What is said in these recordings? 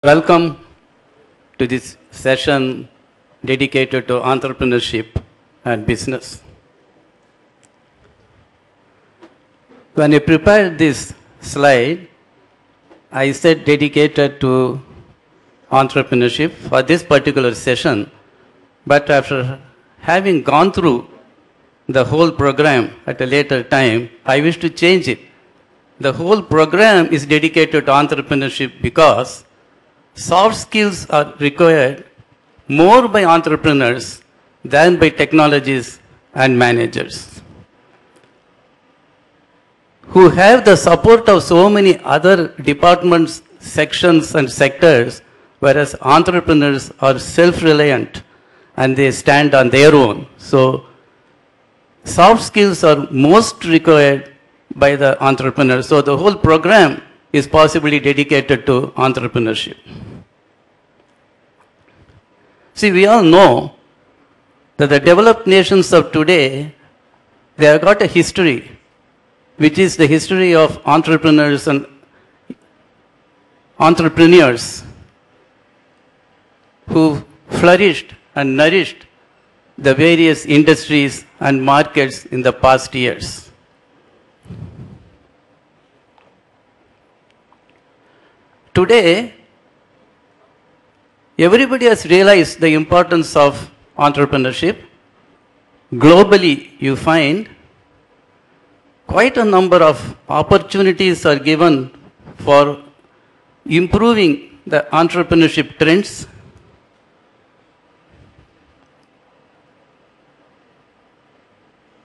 Welcome to this session dedicated to entrepreneurship and business. When I prepared this slide, I said dedicated to entrepreneurship for this particular session, but after having gone through the whole program at a later time, I wish to change it. The whole program is dedicated to entrepreneurship because soft skills are required more by entrepreneurs than by technologists and managers, who have the support of so many other departments, sections and sectors, whereas entrepreneurs are self-reliant and they stand on their own. So soft skills are most required by the entrepreneur. So the whole program is possibly dedicated to entrepreneurship. See, we all know that the developed nations of today, they have got a history, which is the history of entrepreneurs and entrepreneurs who flourished and nourished the various industries and markets in the past years. Today, everybody has realized the importance of entrepreneurship. Globally, you find quite a number of opportunities are given for improving the entrepreneurship trends.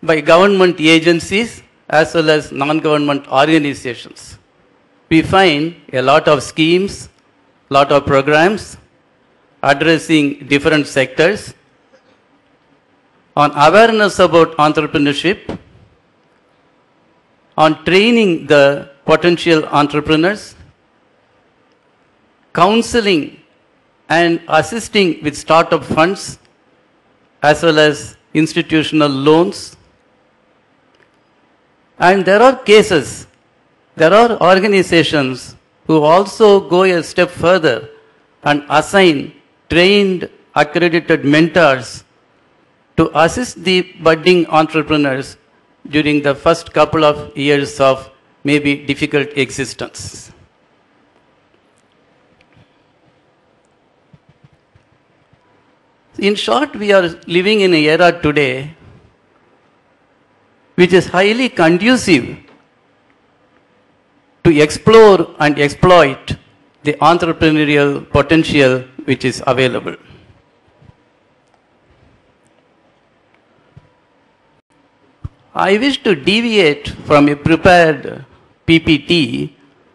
By government agencies as well as non-government organizations. We find a lot of schemes, lot of programs addressing different sectors on awareness about entrepreneurship, on training the potential entrepreneurs, counseling and assisting with startup funds as well as institutional loans. And there are cases, there are organizations who also go a step further and assign trained, accredited mentors to assist the budding entrepreneurs during the first couple of years of maybe difficult existence. In short, we are living in an era today which is highly conducive to explore and exploit the entrepreneurial potential which is available. I wish to deviate from a prepared PPT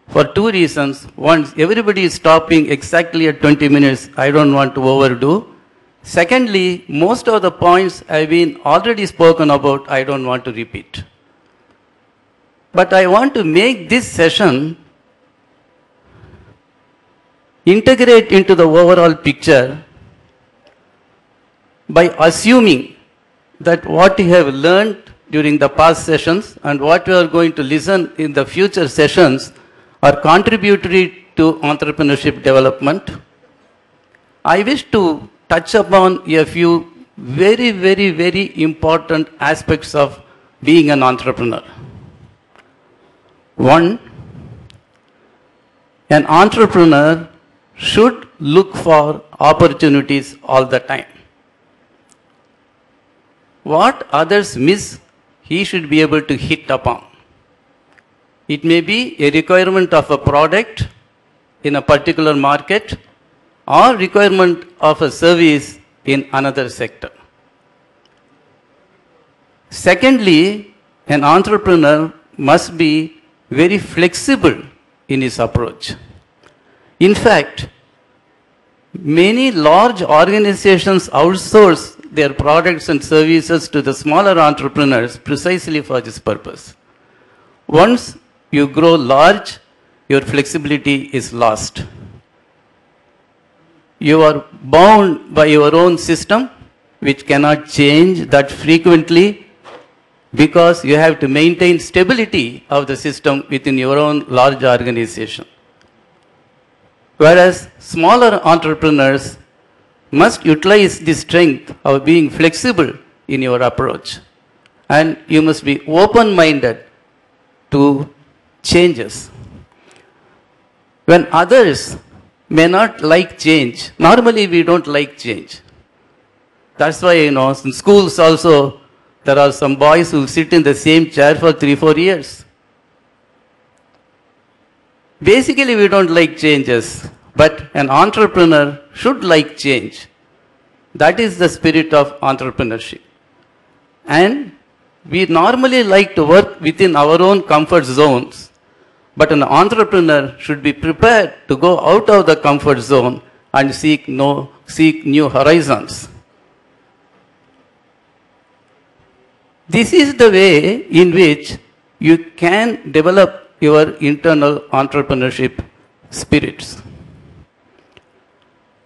for two reasons. One, everybody is stopping exactly at 20 minutes. I don't want to overdo. Secondly, most of the points have been already spoken about. I don't want to repeat. But I want to make this session integrate into the overall picture by assuming that what you have learned during the past sessions and what we are going to listen in the future sessions are contributory to entrepreneurship development. I wish to touch upon a few very important aspects of being an entrepreneur. One, an entrepreneur should look for opportunities all the time. What others miss, he should be able to hit upon. It may be a requirement of a product in a particular market or requirement of a service in another sector. Secondly, an entrepreneur must be very flexible in his approach. In fact, many large organizations outsource their products and services to the smaller entrepreneurs precisely for this purpose. Once you grow large, your flexibility is lost. You are bound by your own system, which cannot change that frequently because you have to maintain stability of the system within your own large organization. Whereas smaller entrepreneurs must utilize the strength of being flexible in your approach. And you must be open-minded to changes. When others may not like change, normally we don't like change. That's why, in schools also, there are some boys who sit in the same chair for 3-4 years. Basically, we don't like changes, but an entrepreneur should like change. That is the spirit of entrepreneurship. And we normally like to work within our own comfort zones, but an entrepreneur should be prepared to go out of the comfort zone and seek new horizons. This is the way in which you can develop your internal entrepreneurship spirits.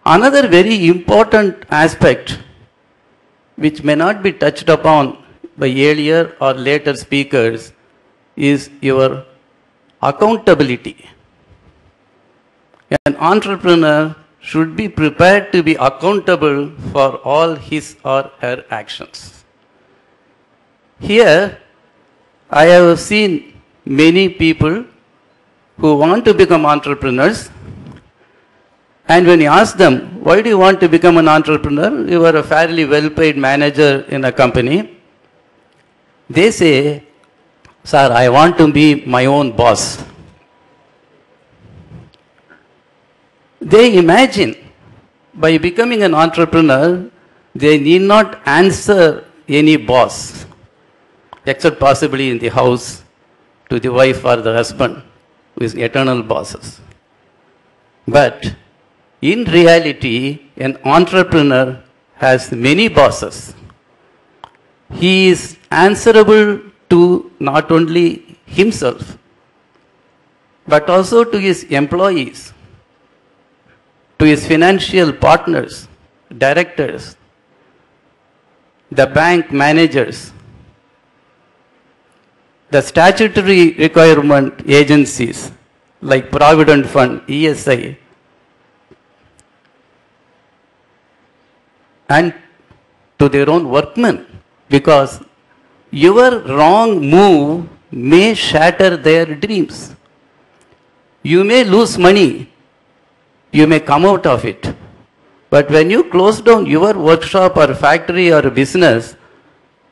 Another very important aspect which may not be touched upon by earlier or later speakers is your accountability. An entrepreneur should be prepared to be accountable for all his or her actions. Here, I have seen many people who want to become entrepreneurs, and when you ask them, why do you want to become an entrepreneur? You are a fairly well-paid manager in a company. They say, sir, I want to be my own boss. They imagine by becoming an entrepreneur, they need not answer any boss, except possibly in the house to the wife or the husband, who is eternal bosses. But in reality, an entrepreneur has many bosses. He is answerable to not only himself, but also to his employees, to his financial partners, directors, the bank managers, the statutory requirement agencies like Provident Fund, ESI, and to their own workmen, because your wrong move may shatter their dreams. You may lose money, you may come out of it, but when you close down your workshop or factory or business,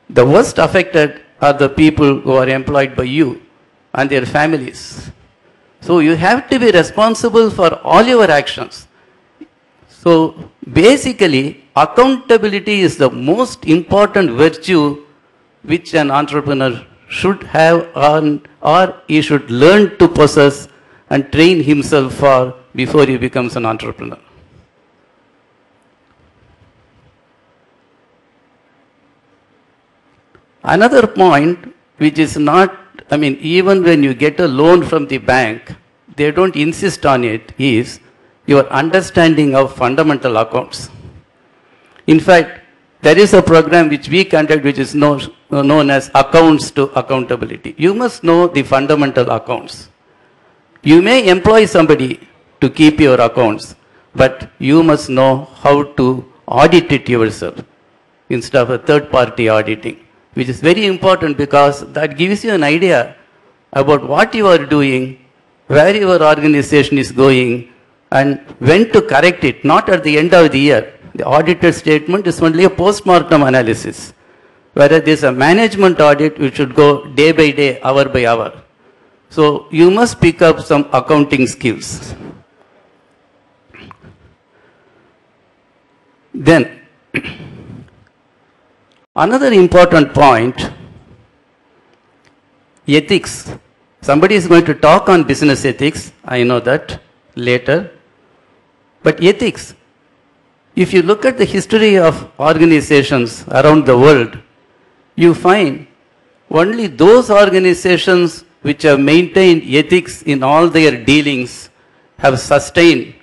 the worst affected are the people who are employed by you and their families. So you have to be responsible for all your actions. So basically, accountability is the most important virtue which an entrepreneur should have or he should learn to possess and train himself for before he becomes an entrepreneur. Another point which is not, even when you get a loan from the bank, they don't insist on it, is your understanding of fundamental accounts. In fact, there is a program which we conduct which is known as Accounts to Accountability. You must know the fundamental accounts. You may employ somebody to keep your accounts, but you must know how to audit it yourself instead of a third-party auditing, which is very important because that gives you an idea about what you are doing, where your organization is going, and when to correct it, not at the end of the year. The audited statement is only a post-mortem analysis, whereas there is a management audit which should go day by day, hour by hour. So you must pick up some accounting skills. Then, another important point, ethics. Somebody is going to talk on business ethics, I know that, later. But ethics, if you look at the history of organizations around the world, you find only those organizations which have maintained ethics in all their dealings have sustained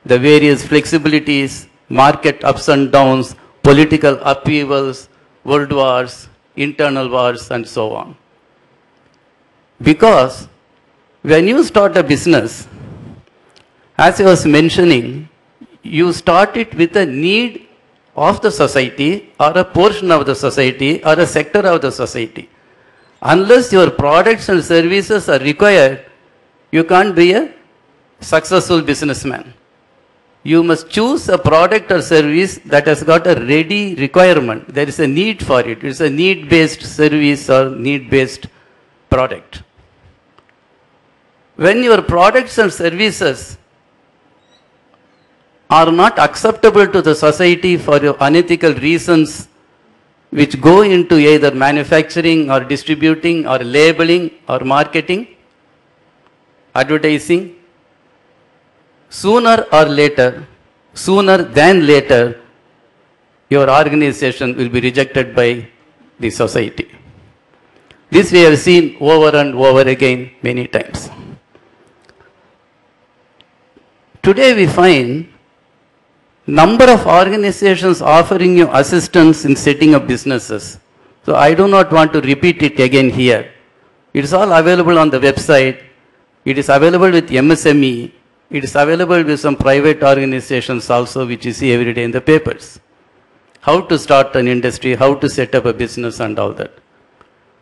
the various flexibilities, market ups and downs, political upheavals, world wars, internal wars, and so on. Because when you start a business, As I was mentioning, you start it with a need of the society or a portion of the society or a sector of the society. Unless your products and services are required, you can't be a successful businessman. You must choose a product or service that has got a ready requirement. There is a need for it. It's a need-based service or need-based product. When your products and services are not acceptable to the society for unethical reasons which go into either manufacturing or distributing or labeling or marketing, advertising, sooner than later, your organization will be rejected by the society. This we have seen over and over again many times. Today we find number of organizations offering you assistance in setting up businesses. So I do not want to repeat it again here. It is all available on the website. It is available with MSME. It is available with some private organizations also, which you see every day in the papers. How to start an industry, how to set up a business and all that.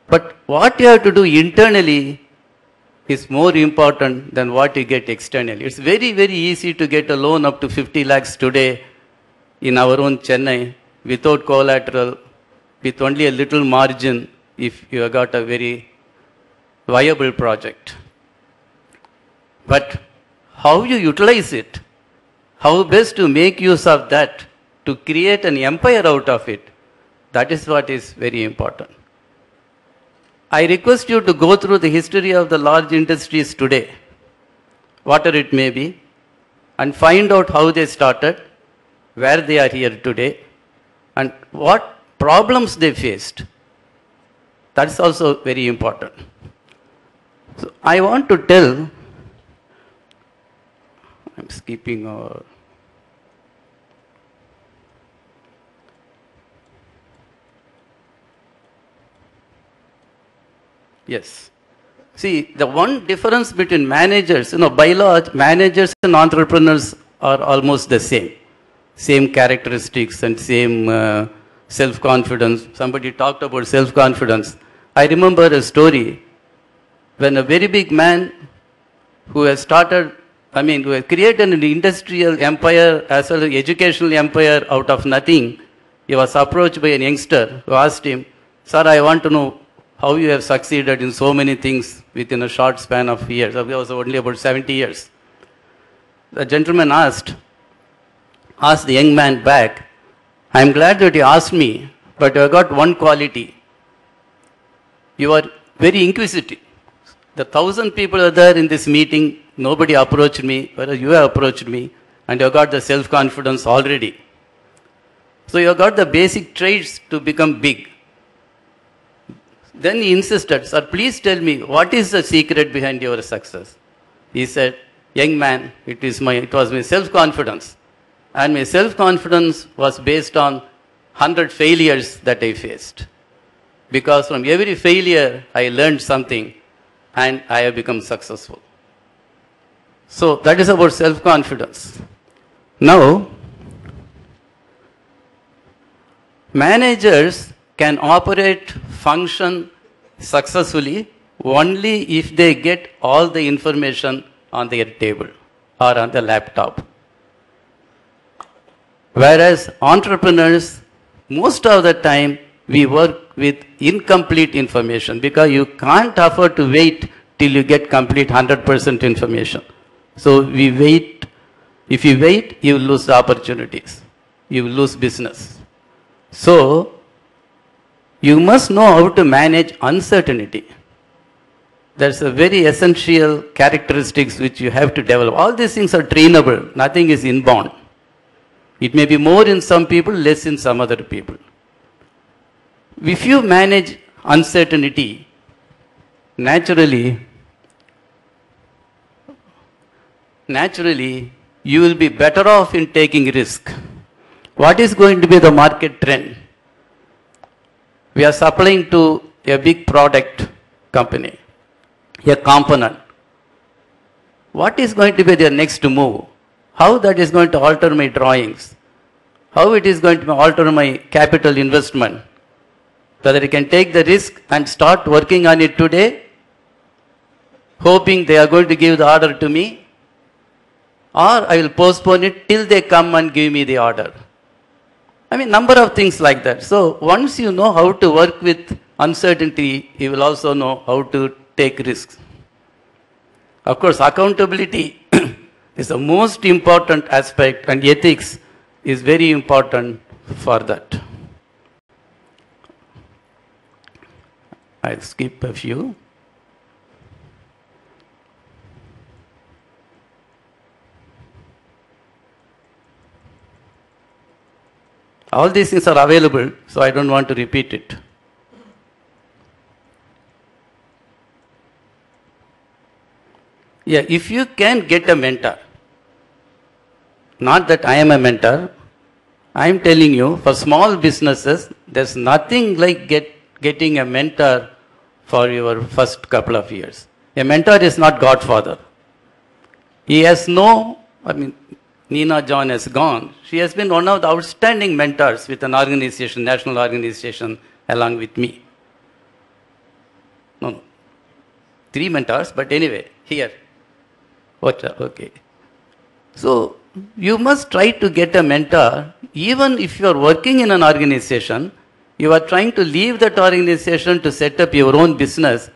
But what you have to do internally is more important than what you get externally. It's very, very easy to get a loan up to 50 lakhs today in our own Chennai without collateral, with only a little margin if you have got a very viable project. But how you utilize it, how best to make use of that to create an empire out of it, that is what is very important. I request you to go through the history of the large industries today, whatever it may be, and find out how they started, where they are here today, and what problems they faced. That's also very important. So I want to tell, I'm skipping over. Yes. See, the one difference between managers, by law, managers and entrepreneurs are almost the same. Same characteristics and same self-confidence. Somebody talked about self-confidence. I remember a story when a very big man who has started, who has created an industrial empire as well as educational empire out of nothing, he was approached by a youngster who asked him, "Sir, I want to know how you have succeeded in so many things within a short span of years." It was only about 70 years. The gentleman asked the young man back, "I'm glad that you asked me, but you have got one quality. You are very inquisitive. The 1,000 people are there in this meeting, nobody approached me, whereas you have approached me, and you have got the self-confidence already. So you have got the basic traits to become big." Then he insisted, "Sir, please tell me, what is the secret behind your success?" He said, "Young man, it was my self-confidence. And my self-confidence was based on 100 failures that I faced. Because from every failure, I learned something and I have become successful." So that is about self-confidence. Now, managers can operate, function successfully only if they get all the information on their table or on the laptop. Whereas entrepreneurs, most of the time, we work with incomplete information because you can't afford to wait till you get complete 100% information. So we wait. If you wait, you will lose the opportunities. You will lose business. So, you must know how to manage uncertainty. That's a very essential characteristics which you have to develop. All these things are trainable. Nothing is inborn. It may be more in some people, less in some other people. If you manage uncertainty, naturally, you will be better off in taking risk. What is going to be the market trend? We are supplying to a big product company, a component. what is going to be their next move? How that is going to alter my drawings? How it is going to alter my capital investment? Whether I can take the risk and start working on it today, hoping they are going to give the order to me, or I will postpone it till they come and give me the order. I mean, number of things like that. So once you know how to work with uncertainty, you will also know how to take risks. Of course, accountability is the most important aspect, and ethics is very important for that. I'll skip a few. All these things are available, so I don't want to repeat it. Yeah, if you can get a mentor, not that I am a mentor, I am telling you, for small businesses, there's nothing like getting a mentor for your first couple of years. A mentor is not Godfather. He has no, I mean, Nina John has gone. She has been one of the outstanding mentors with an organization, national organization, along with me. No, 3 mentors, but anyway, here. Okay. So, you must try to get a mentor, even if you are working in an organization, you are trying to leave that organization to set up your own business,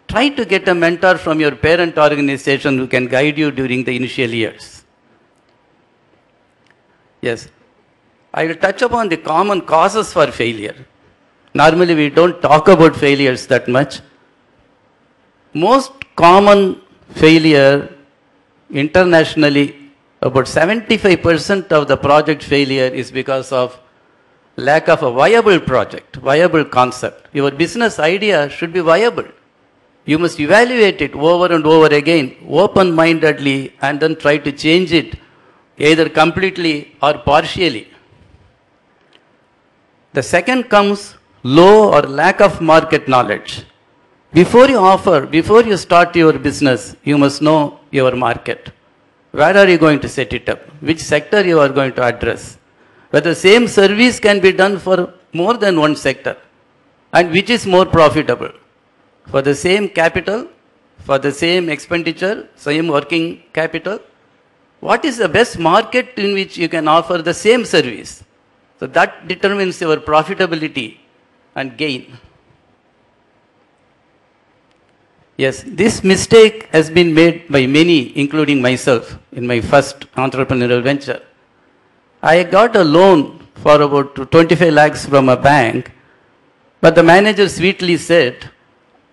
try to get a mentor from your parent organization who can guide you during the initial years. Yes. I will touch upon the common causes for failure. Normally we don't talk about failures that much. Most common failure internationally, about 75% of the project failure is because of lack of a viable project, viable concept. Your business idea should be viable. You must evaluate it over and over again, open-mindedly, and then try to change it, either completely or partially. The second comes low or lack of market knowledge. Before you start your business, you must know your market. Where are you going to set it up? Which sector you are going to address? Whether same service can be done for more than one sector, and which is more profitable. For the same capital, for the same expenditure, same working capital, what is the best market in which you can offer the same service? So that determines your profitability and gain. Yes, this mistake has been made by many, including myself, in my first entrepreneurial venture. I got a loan for about 25 lakhs from a bank, but the manager sweetly said,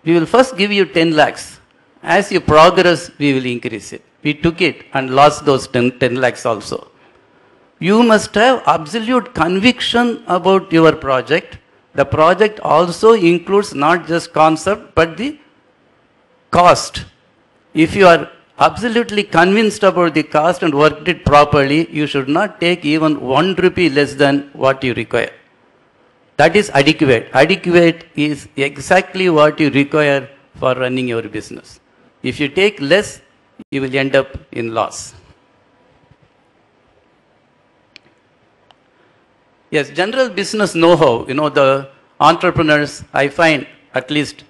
we will first give you 10 lakhs. As you progress, we will increase it. We took it and lost those 10 lakhs also. You must have absolute conviction about your project. The project also includes not just concept, but the cost. If you are absolutely convinced about the cost and worked it properly, you should not take even 1 rupee less than what you require. That is adequate. Adequate is exactly what you require for running your business. If you take less, you will end up in loss. Yes, general business know-how. The entrepreneurs, I find at least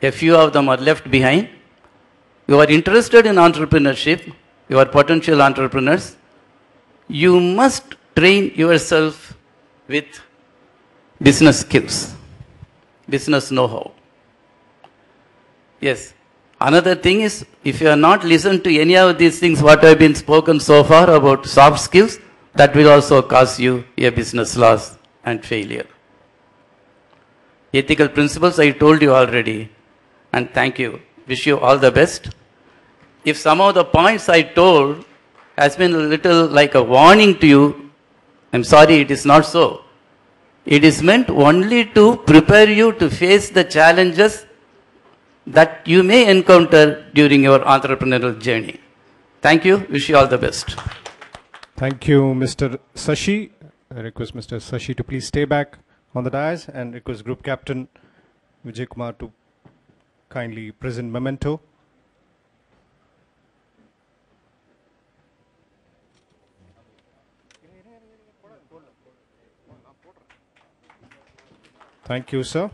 a few of them are left behind. You are interested in entrepreneurship, you are potential entrepreneurs. You must train yourself with business skills, business know-how. Yes. Another thing is, if you are not listened to any of these things what have been spoken so far about soft skills, that will also cause you a business loss and failure. Ethical principles I told you already, and thank you. Wish you all the best. If some of the points I told has been a little like a warning to you, I'm sorry, it is not so. It is meant only to prepare you to face the challenges that you may encounter during your entrepreneurial journey. Thank you. Wish you all the best. Thank you, Mr. Sasi. I request Mr. Sasi to please stay back on the dais and request Group Captain Vijay Kumar to kindly present memento. Thank you, sir.